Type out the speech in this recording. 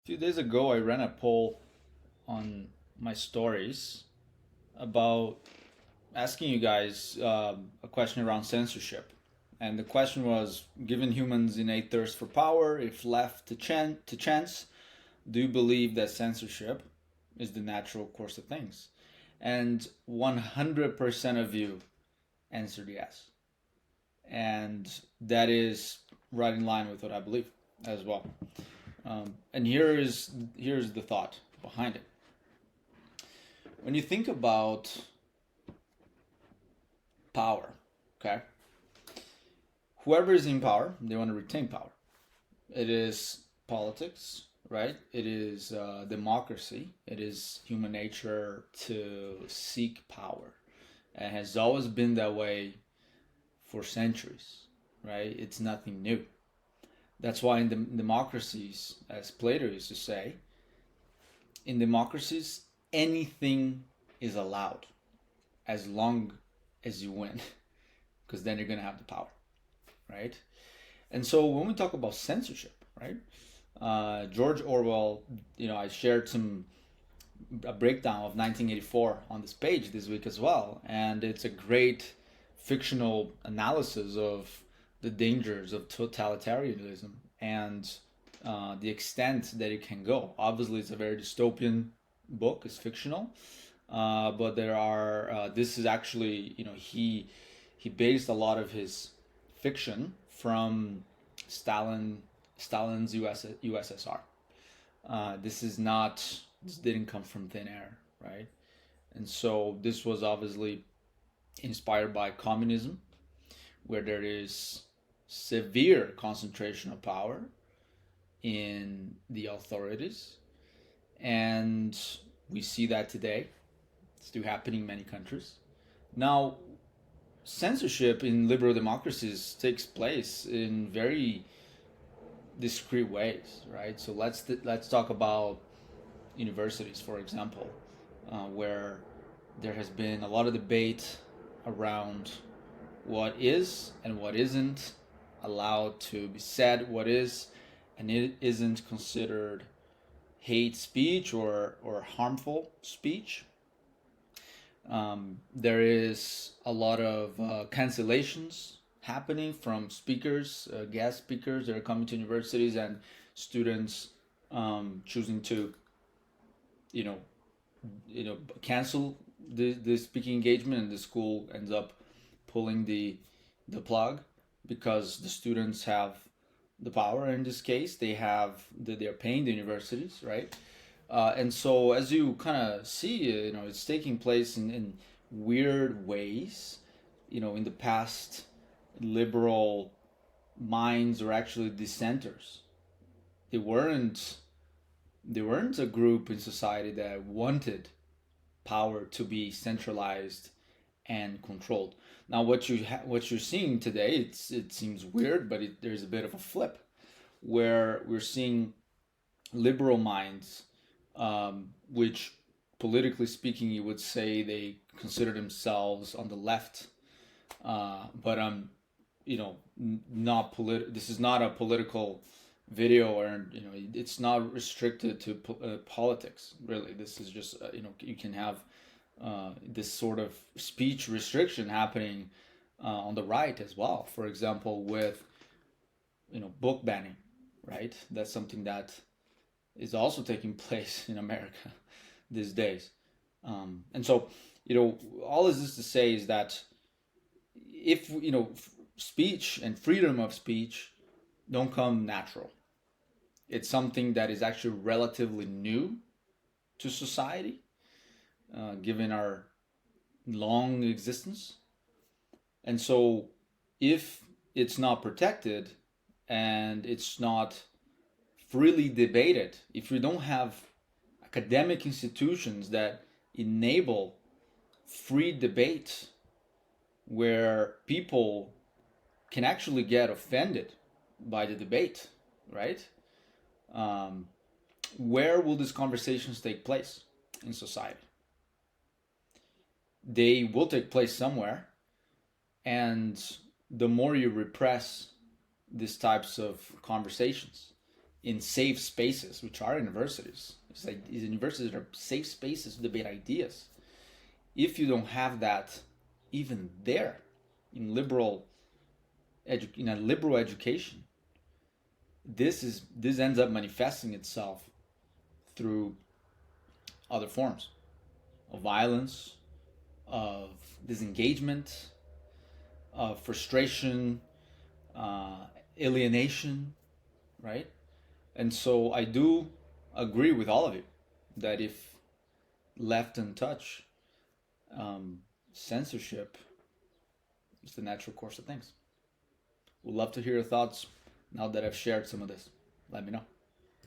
A few days ago, I ran a poll on my stories about asking you guys a question around censorship. And the question was, given humans' innate thirst for power, if left to chance, do you believe that censorship is the natural course of things? And 100% of you answered yes. And that is right in line with what I believe as well. And here's the thought behind it. When you think about power, okay, whoever is in power, they want to retain power. It is politics, right? It is democracy. It is human nature to seek power. It has always been that way for centuries, right? It's nothing new. That's why in the democracies, as Plato used to say, in democracies, anything is allowed as long as you win, because then you're going to have the power, right? And so when we talk about censorship, right? George Orwell, I shared a breakdown of 1984 on this page this week as well, and it's a great fictional analysis of the dangers of totalitarianism and the extent that it can go. Obviously, it's a very dystopian book. It's fictional, but there are. This is actually, he based a lot of his fiction from Stalin's USSR. This is not. This didn't come from thin air, right? And so this was obviously inspired by communism, where there is severe concentration of power in the authorities, and we see that today. It's still happening in many countries. Now, censorship in liberal democracies takes place in very discrete ways, right? So let's talk about universities, for example, where there has been a lot of debate around what is and what isn't allowed to be said, what is and it isn't considered hate speech or harmful speech. There is a lot of cancellations happening from speakers, guest speakers that are coming to universities, and students choosing to, you know, cancel the speaking engagement, and the school ends up pulling the plug because the students have the power. In this case, they're paying the universities, right? And so as you kind of see, it's taking place in weird ways. In the past, liberal minds were actually dissenters. They weren't a group in society that wanted power to be centralized and controlled. Now, what you're seeing today, it seems weird, but there's a bit of a flip, where we're seeing liberal minds, which politically speaking, you would say they consider themselves on the left, but not This is not a political video, or it's not restricted to politics. Really, this is just you can have this sort of speech restriction happening on the right as well. For example, with book banning, right? That's something that is also taking place in America these days. And so, all of this to say is that if speech and freedom of speech don't come natural. It's something that is actually relatively new to society, given our long existence. And so, if it's not protected and it's not freely debated, if we don't have academic institutions that enable free debate, where people can actually get offended by the debate, right? Where will these conversations take place in society? They will take place somewhere, and the more you repress these types of conversations, in safe spaces, which are universities. It's like these universities are safe spaces to debate ideas. If you don't have that even there in a liberal education, this ends up manifesting itself through other forms of violence, of disengagement, of frustration, alienation, right? And so I do agree with all of you that if left untouched, censorship is the natural course of things. Would love to hear your thoughts now that I've shared some of this. Let me know.